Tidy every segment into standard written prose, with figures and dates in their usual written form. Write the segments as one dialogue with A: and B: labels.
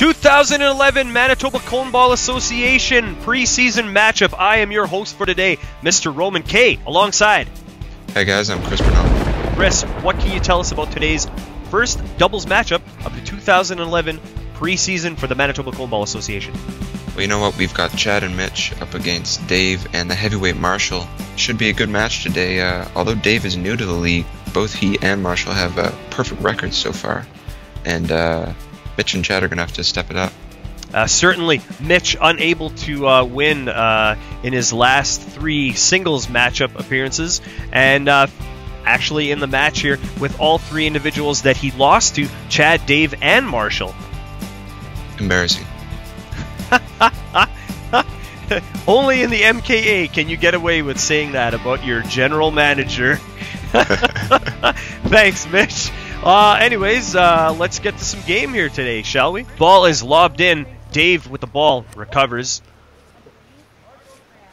A: 2011 Manitoba Koneball Association preseason matchup. I am your host for today, Mr. Roman K. Alongside.
B: Hey guys, I'm Chris Bernal.
A: Chris, what can you tell us about today's first doubles matchup of the 2011 preseason for the Manitoba Koneball Association?
B: Well, you know what? We've got Chad and Mitch up against Dave and the heavyweight Marshall. Should be a good match today. Although Dave is new to the league, both he and Marshall have perfect records so far. And Mitch and Chad are going to have to step it up.
A: Certainly, Mitch unable to win in his last three singles matchup appearances. And actually in the match here with all three individuals that he lost to, Chad, Dave, and Marshall.
B: Embarrassing.
A: Only in the MKA can you get away with saying that about your general manager. Thanks, Mitch. Anyways, let's get to some game here today, shall we? Ball is lobbed in. Dave with the ball recovers.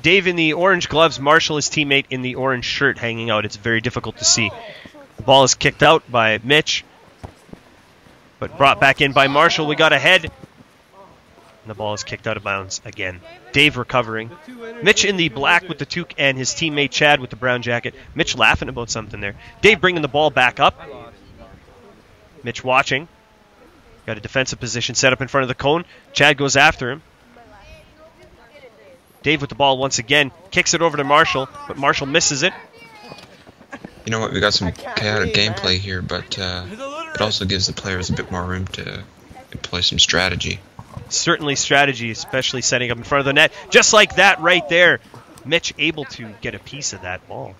A: Dave in the orange gloves, Marshall, his teammate, in the orange shirt hanging out. It's very difficult to see. The ball is kicked out by Mitch, but brought back in by Marshall. We got ahead. And the ball is kicked out of bounds again. Dave recovering. Mitch in the black with the toque and his teammate Chad with the brown jacket. Mitch laughing about something there. Dave bringing the ball back up. Mitch watching. Got a defensive position set up in front of the cone. Chad goes after him. Dave with the ball once again. Kicks it over to Marshall, but Marshall misses it.
B: You know what? We got some chaotic gameplay here, but it also gives the players a bit more room to employ some strategy.
A: Certainly strategy, especially setting up in front of the net. Just like that right there. Mitch able to get a piece of that ball.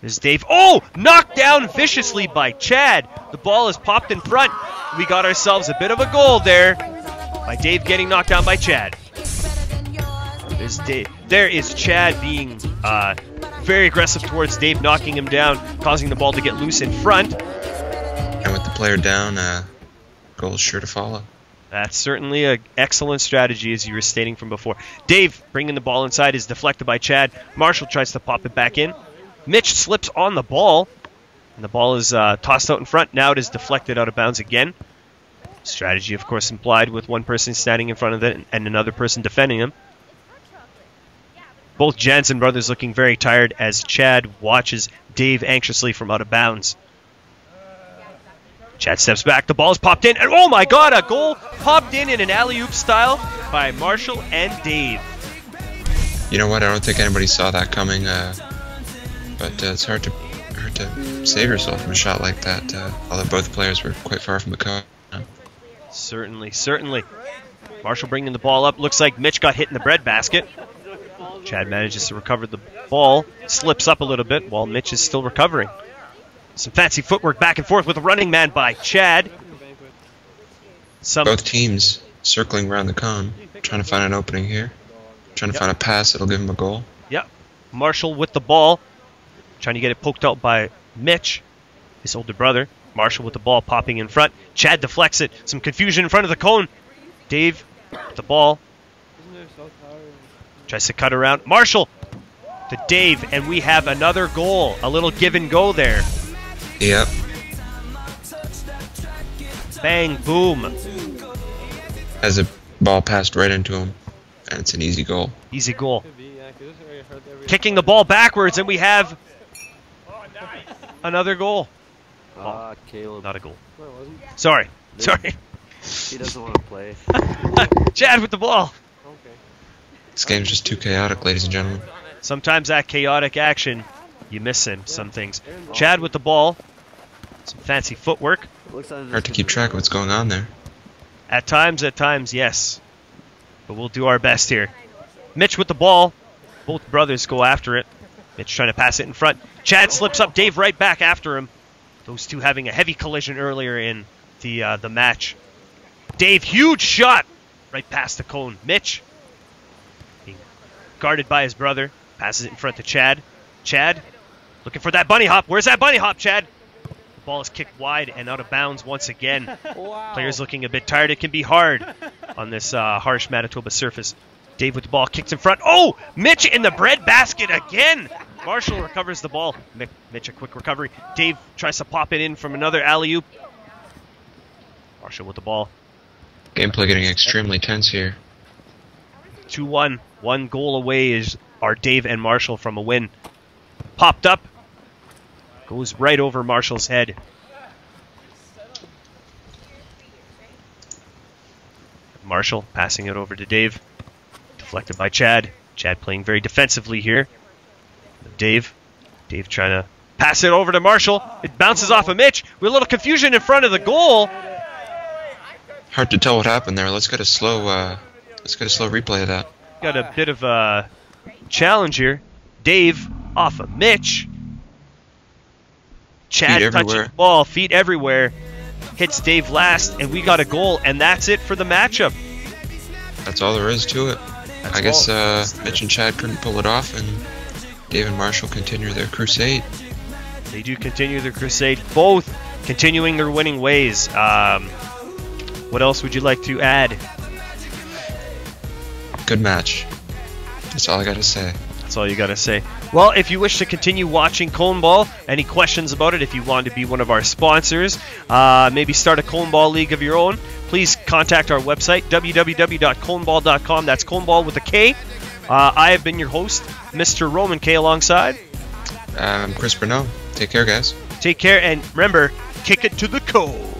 A: There's Dave. Oh! Knocked down viciously by Chad. The ball is popped in front. We got ourselves a bit of a goal there by Dave getting knocked down by Chad. There's Dave. There is Chad being very aggressive towards Dave, knocking him down, causing the ball to get loose in front.
B: And with the player down, goal is sure to follow.
A: That's certainly an excellent strategy, as you were stating from before. Dave bringing the ball inside is deflected by Chad. Marshall tries to pop it back in. Mitch slips on the ball, and the ball is tossed out in front. Now it is deflected out of bounds again. Strategy, of course, implied with one person standing in front of it and another person defending him. Both Janzen brothers looking very tired as Chad watches Dave anxiously from out of bounds. Chad steps back, the ball is popped in, and oh my god, a goal popped in an alley-oop style by Marshall and Dave.
B: You know what, I don't think anybody saw that coming, but it's hard to save yourself from a shot like that, although both players were quite far from the cone.
A: Certainly, certainly. Marshall bringing the ball up, looks like Mitch got hit in the breadbasket. Chad manages to recover the ball, slips up a little bit while Mitch is still recovering. Some fancy footwork back and forth with a running man by Chad.
B: Both teams circling around the cone, trying to find an opening here. Trying to find a pass that'll give him a goal.
A: Yep. Marshall with the ball, trying to get it poked out by Mitch, his older brother. Marshall with the ball popping in front. Chad deflects it. Some confusion in front of the cone. Dave with the ball. Tries to cut around. Marshall to Dave, and we have another goal. A little give and go there.
B: Yep.
A: Bang, boom.
B: As the ball passed right into him, and it's an easy goal.
A: Easy goal. Kicking the ball backwards, and we have another goal. Oh,
C: Caleb.
A: not a goal. Sorry. Sorry.
C: He doesn't want to play.
A: Chad with the ball.
C: Okay.
B: This game's just too chaotic, ladies and gentlemen.
A: Sometimes that chaotic action, you miss some things. Chad with the ball. Some fancy footwork.
B: Hard to keep track of what's going on there.
A: At times, yes. But we'll do our best here. Mitch with the ball. Both brothers go after it. Mitch trying to pass it in front. Chad slips up. Dave right back after him. Those two having a heavy collision earlier in the match. Dave, huge shot. Right past the cone. Mitch being guarded by his brother. Passes it in front to Chad. Chad looking for that bunny hop. Where's that bunny hop, Chad? The ball is kicked wide and out of bounds once again.
C: Wow.
A: Players looking a bit tired. It can be hard on this harsh Manitoba surface. Dave with the ball, kicks in front. Oh! Mitch in the breadbasket again! Marshall recovers the ball. Mitch a quick recovery. Dave tries to pop it in from another alley-oop. Marshall with the ball.
B: Gameplay getting extremely tense here.
A: 2-1. 1 goal away are Dave and Marshall from a win. Popped up. Goes right over Marshall's head. Marshall passing it over to Dave. Deflected by Chad. Chad playing very defensively here. Dave trying to pass it over to Marshall. It bounces off of Mitch. With a little confusion in front of the goal.
B: Hard to tell what happened there. Let's get a slow replay of that.
A: Got a bit of a challenge here. Dave off of Mitch. Chad touching the ball, feet everywhere. Hits Dave last, and we got a goal, and that's it for the matchup.
B: That's all there is to it. I guess Mitch and Chad couldn't pull it off, and Dave and Marshall continue their crusade.
A: They do continue their crusade, both continuing their winning ways. What else would you like to add?
B: Good match. That's all I gotta say.
A: That's all you gotta say. Well, if you wish to continue watching Koneball, any questions about it, if you want to be one of our sponsors, maybe start a Koneball league of your own, please contact our website, www.koneball.com. That's Koneball with a K. I have been your host, Mr. Roman K, alongside.
B: I'm Chris Bruneau. Take care, guys.
A: Take care, and remember, kick it to the cove.